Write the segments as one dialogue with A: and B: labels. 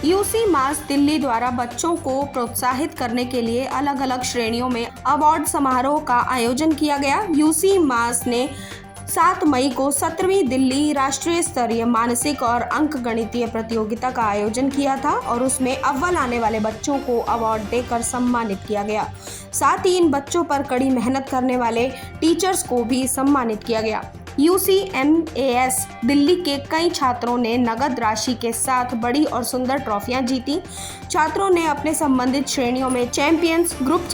A: UC मास दिल्ली द्वारा बच्चों को प्रोत्साहित करने के लिए अलग अलग श्रेणियों में अवार्ड समारोह का आयोजन किया गया। यूसी मास ने 7 मई को 17वीं दिल्ली राष्ट्रीय स्तरीय मानसिक और अंक गणितीय प्रतियोगिता का आयोजन किया था और उसमें अव्वल आने वाले बच्चों को अवार्ड देकर सम्मानित किया गया। साथ ही इन बच्चों पर कड़ी मेहनत करने वाले टीचर्स को भी सम्मानित किया गया। UCMAS दिल्ली के कई छात्रों ने नगद राशि के साथ बड़ी और सुंदर ट्रॉफियां जीती। छात्रों ने अपने संबंधित श्रेणियों में चैंपियंस, ग्रुप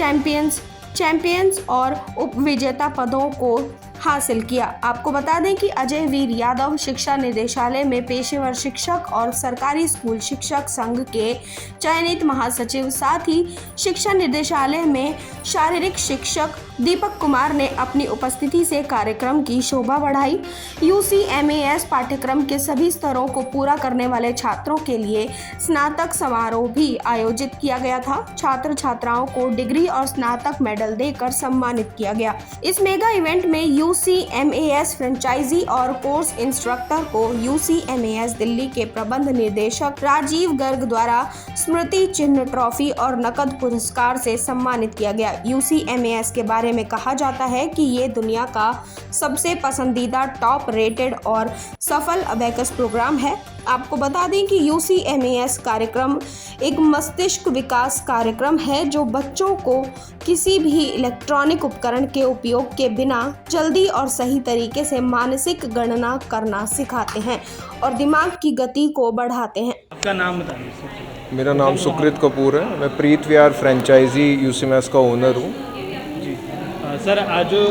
A: चैंपियंस और उपविजेता पदों को हासिल किया। आपको बता दें कि अजय वीर यादव शिक्षा निदेशालय में पेशेवर शिक्षक और सरकारी स्कूल शिक्षक संघ के चयनित महासचिव, साथ ही शिक्षा निदेशालय में शारीरिक शिक्षक दीपक कुमार ने अपनी उपस्थिति से कार्यक्रम की शोभा बढ़ाई। UCMAS पाठ्यक्रम के सभी स्तरों को पूरा करने वाले छात्रों के लिए स्नातक समारोह भी आयोजित किया गया था। छात्र छात्राओं को डिग्री और स्नातक मेडल देकर सम्मानित किया गया। इस मेगा इवेंट में UCMAS फ्रेंचाइजी और कोर्स इंस्ट्रक्टर को UCMAS दिल्ली के प्रबंध निर्देशक राजीव गर्ग द्वारा स्मृति चिन्ह, ट्रॉफी और नकद पुरस्कार से सम्मानित किया गया। UCMAS के बारे में कहा जाता है कि ये दुनिया का सबसे पसंदीदा, टॉप रेटेड और सफल अबेकस प्रोग्राम है। आपको बता दें कि UCMAS कार्यक्रम एक मस्तिष्क विकास कार्यक्रम है जो बच्चों को किसी भी इलेक्ट्रॉनिक उपकरण के उपयोग के बिना जल्दी और सही तरीके से मानसिक गणना करना सिखाते हैं और दिमाग की गति को बढ़ाते हैं।
B: आपका नाम बताइए।
C: मेरा नाम सुकृत कपूर है। मैं प्रीत विहार फ्रेंचाइजी UCMAS का ओनर हूँ।
B: जी सर, आज जो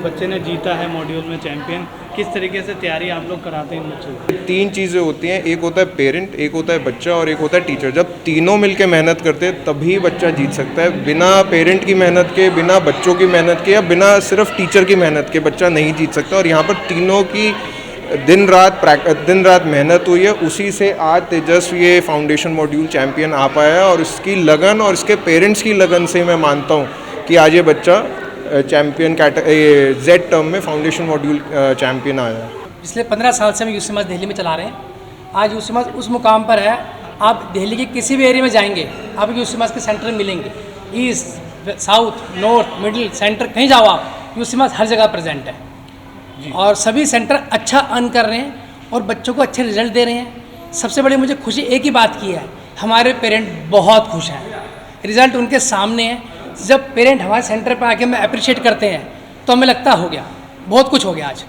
B: बच्चे ने जीता है मॉड्यूल में चैंपियन, किस तरीके से तैयारी आप लोग कराते हैं बच्चों को?
C: 3 चीज़ें होती हैं, एक होता है पेरेंट, एक होता है बच्चा और एक होता है टीचर। जब तीनों मिलकर मेहनत करते हैं तभी बच्चा जीत सकता है। बिना पेरेंट की मेहनत के, बिना बच्चों की मेहनत के या बिना सिर्फ टीचर की मेहनत के बच्चा नहीं जीत सकता। और यहाँ पर तीनों की दिन रात मेहनत हुई है, उसी से आज तेजस्वी ये फाउंडेशन मॉड्यूल चैम्पियन आ पाया है। और इसकी लगन और इसके पेरेंट्स की लगन से मैं मानता हूँ कि आज ये बच्चा चैम्पियन Z टर्म में फाउंडेशन मॉड्यूल चैम्पियन आया है।
D: पिछले 15 साल से हम UCMAS दिल्ली में चला रहे हैं। आज UCMAS उस मुकाम पर है, आप दिल्ली के किसी भी एरिया में जाएंगे आपको UCMAS के सेंटर मिलेंगे। East, south, north, middle, centre, कहीं जाओ आप, UCMAS हर जगह प्रेजेंट है और सभी सेंटर अच्छा अर्न कर रहे हैं और बच्चों को अच्छे रिजल्ट दे रहे हैं। सबसे बड़ी मुझे खुशी एक ही बात की है, हमारे पेरेंट बहुत खुश हैं, रिजल्ट उनके सामने है। जब पेरेंट हमारे सेंटर पर आके हमें अप्रिशिएट करते हैं तो हमें लगता हो गया, बहुत कुछ हो गया। आज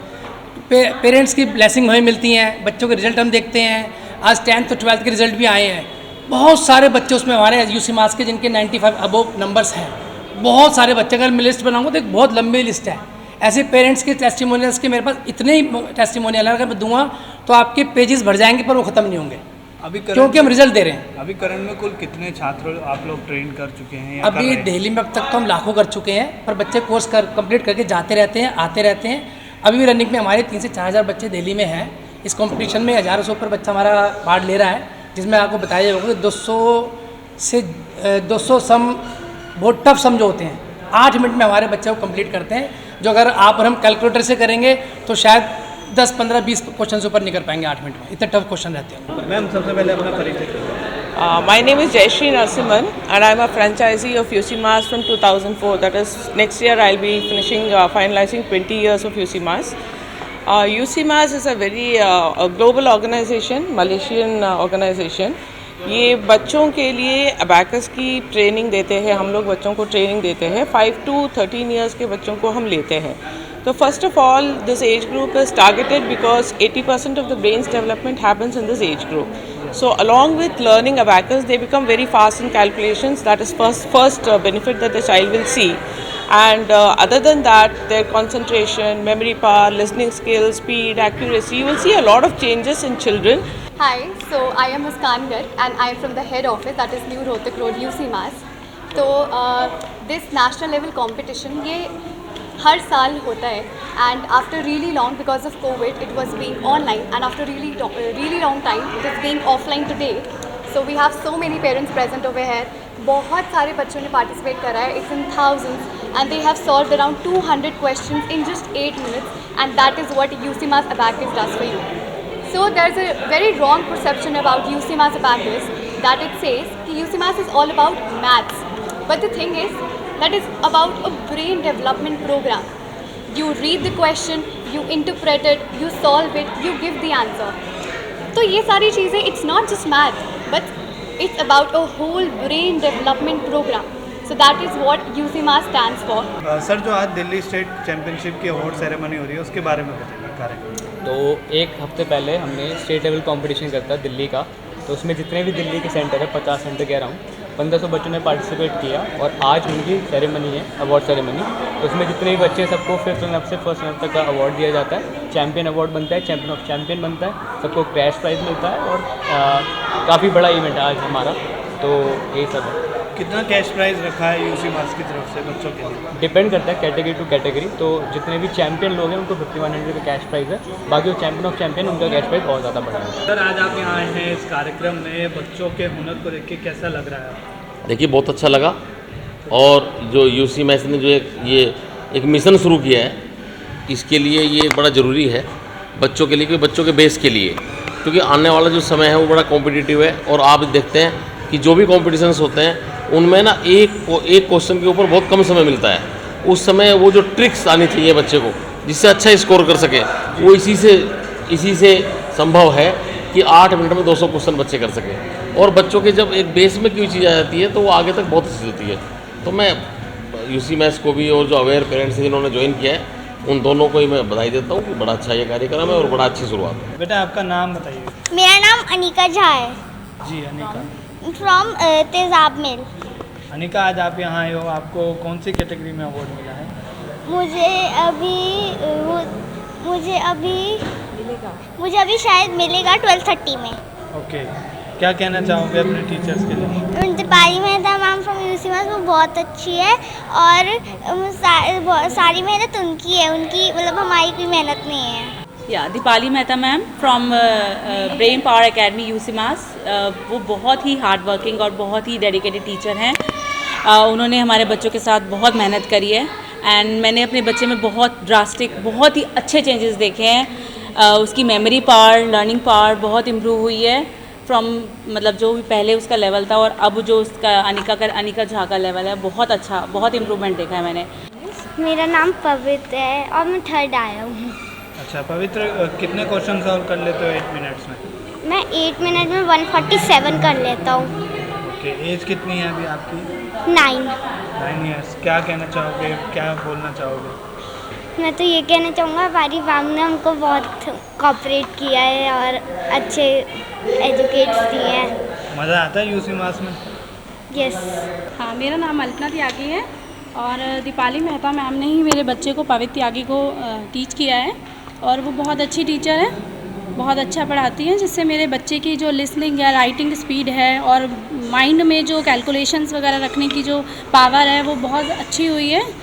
D: पेरेंट्स की ब्लेसिंग हमें मिलती हैं, बच्चों के रिजल्ट हम देखते हैं। आज 10th और 12th के रिजल्ट भी आए हैं। बहुत सारे बच्चे उसमें हमारे UCMAS के जिनके 95 अबोव नंबर्स हैं। बहुत सारे बच्चे, अगर मैं लिस्ट बनाऊँगा तो एक बहुत लंबी लिस्ट है। ऐसे पेरेंट्स के टेस्टिमोनियल्स के मेरे पास इतने ही टेस्टिमोनियल अगर मैं दूंगा तो आपके पेजेस भर जाएंगे पर वो ख़त्म नहीं होंगे, क्योंकि हम रिजल्ट दे रहे हैं।
B: अभी करंट में कुल कितने छात्र आप लोग ट्रेन कर चुके हैं?
D: अभी दिल्ली में अब तक तो हम लाखों कर चुके हैं, पर बच्चे कोर्स कंप्लीट करके जाते रहते हैं, आते रहते हैं। अभी भी रनिंग में हमारे 3 से 4 हज़ार बच्चे दिल्ली में हैं। इस कंपटीशन में 1000 से ऊपर बच्चा हमारा पार्ट ले रहा है, जिसमें आपको बताया जाएगा कि 200 सम बहुत टफ सम जो होते हैं 8 मिनट में हमारे बच्चे को कंप्लीट करते हैं, जो अगर आप और हम कैलकुलेटर से करेंगे तो शायद 10, 15, 20 क्वेश्चन से ऊपर नहीं कर पाएंगे 8 मिनट में, इतने टफ क्वेश्चन रहते हैं।
B: मैम, सबसे पहले अपना परिचय करें।
E: My name is Jayashree Narasimhan and I'm a franchisee of UCMAS from 2004. That is, next year I'll be finishing, finalizing 20 years of UCMAS. UCMAS is a very a global organization, Malaysian organization. ये बच्चों के लिए abacus की training देते हैं। हम लोग बच्चों को ट्रेनिंग देते हैं। 5 to 13 years के बच्चों को हम लेते हैं। तो first of all this age group is targeted because 80% of the brain's development happens in this age group. So along with learning abacus, they become very fast in calculations. That is first benefit that the child will see. And other than that, their concentration, memory power, listening skills, speed, accuracy, you will see a lot of changes in children.
F: Hi, so I am Muskan Garg and I am from the head office, that is New Rohtak Road, UCMAS. तो this national level competition ये हर साल होता है and after really long, because of COVID, it was being online and after really long time, it is being offline today. So we have so many parents present over here. बहुत सारे बच्चों ने participate करा है, it's in thousands and they have solved around 200 questions in just 8 minutes and that is what UCMAS Abacus does for you. So there's a very wrong perception about UCMAS Abacus that it says कि UC Mass is all about maths. But the thing is, that is about a brain development program. You read the question, you interpret it, you solve it, you give the answer. तो ये सारी चीज़ें, it's not just math, but it's about a whole brain development program. So that is what UC Mass stands for.
B: Sir जो आज Delhi state championship की award ceremony हो रही है उसके बारे में बताइए कार्यक्रम।
G: तो एक हफ्ते पहले हमने स्टेट लेवल कंपटीशन करता दिल्ली का, तो उसमें जितने भी दिल्ली के सेंटर है 50 सेंटर कह रहा हूँ, 1500 बच्चों ने पार्टिसिपेट किया और आज उनकी सेरेमनी है, अवार्ड सेरेमनी। तो उसमें जितने भी बच्चे हैं सबको 5th रनअप से 1st रनअप तक का अवार्ड दिया जाता है, चैम्पियन अवार्ड बनता है, चैम्पियन ऑफ चैम्पियन बनता है, सबको कैश प्राइज़ मिलता है और काफ़ी बड़ा इवेंट है आज हमारा। तो यही सब है।
B: कितना कैश प्राइज़ रखा है यूसी मास की तरफ से बच्चों के लिए?
G: डिपेंड करता है कैटेगरी टू कैटेगरी। तो जितने भी चैम्पियन लोग हैं उनको 5100 का कैश प्राइज़ है, बाकी जो चैम्पियन ऑफ चैम्पियन उनका कैश प्राइज़ बहुत ज़्यादा बढ़ा है।
B: सर आज आप यहाँ आए हैं इस कार्यक्रम में, बच्चों के हुनर को देख के कैसा लग रहा है?
H: देखिए बहुत अच्छा लगा, और जो यूसी मैस ने जो एक मिशन शुरू किया है, इसके लिए ये बड़ा ज़रूरी है बच्चों के लिए, क्योंकि बच्चों के बेस के लिए, क्योंकि आने वाला जो समय है वो बड़ा कॉम्पिटिटिव है। और आप देखते हैं कि जो भी कॉम्पिटिशन्स होते हैं उनमें ना एक क्वेश्चन के ऊपर बहुत कम समय मिलता है। उस समय वो जो ट्रिक्स आनी चाहिए बच्चे को जिससे अच्छा स्कोर कर सके, वो इसी से संभव है कि 8 मिनट में 200 क्वेश्चन बच्चे कर सकें। और बच्चों के जब एक बेस में कोई चीज़ आ जाती है तो वो आगे तक बहुत अच्छी होती है। तो मैं यूसी मैथ्स को भी और जो अवेयर पेरेंट्स जिन्होंने ज्वाइन किया है उन दोनों को ही मैं बधाई देता हूँ कि बड़ा अच्छा ये कार्यक्रम है और बड़ा अच्छी शुरुआत है।
B: बेटा आपका नाम बताइए।
I: मेरा नाम अनिका झा है।
B: जी अनिका।
I: फ्रॉम तेजाब मिल।
B: अनिका आज आप यहाँ आए हो, आपको कौन सी कैटेगरी में अवार्ड मिला है?
I: मुझे अभी शायद मिलेगा 12:30 में।
B: ओके, क्या कहना चाहोगे अपने टीचर्स के लिए?
I: Dipali Mehta ma'am from UCMAS वो बहुत अच्छी है और सारी मेहनत उनकी है, उनकी मतलब हमारी कोई मेहनत नहीं है।
J: या Dipali Mehta ma'am from brain power academy UCMAS, वो बहुत ही हार्ड वर्किंग और बहुत ही डेडिकेटेड टीचर हैं। उन्होंने हमारे बच्चों के साथ बहुत मेहनत करी है एंड मैंने अपने बच्चे में बहुत ड्रास्टिक, बहुत ही अच्छे चेंजेस देखे हैं। उसकी मेमोरी पावर, लर्निंग पावर बहुत इम्प्रूव हुई है फ्रॉम मतलब जो भी पहले उसका लेवल था और अब जो उसका अनिका झा का लेवल है, बहुत अच्छा, बहुत इम्प्रूवमेंट देखा है मैंने।
I: मेरा नाम पवित्र है और मैं 3rd आया हूँ।
B: अच्छा पवित्र, कितने क्वेश्चन सॉल्व कर लेते हो 8 मिनट्स में?
I: मैं 8 मिनट में 147 कर लेता हूँ।
B: ओके, एज कितनी है अभी आपकी?
I: 9
B: ईयर्स। क्या कहना चाहोगे, क्या बोलना चाहोगे?
I: मैं तो ये कहना चाहूँगा हमारी मैम ने हमको बहुत कोऑपरेट किया है और अच्छे एजुकेट्स दिए हैं।
B: मज़ा आता है यूसी मास में?
I: यस।
K: हाँ, मेरा नाम अल्पना त्यागी है और दीपाली मेहता मैम ने ही मेरे बच्चे को पवित्र त्यागी को टीच किया है और वो बहुत अच्छी टीचर है, बहुत अच्छा पढ़ाती हैं, जिससे मेरे बच्चे की जो लिसनिंग या राइटिंग स्पीड है और माइंड में जो कैलकुलेशंस वगैरह रखने की जो पावर है वो बहुत अच्छी हुई है।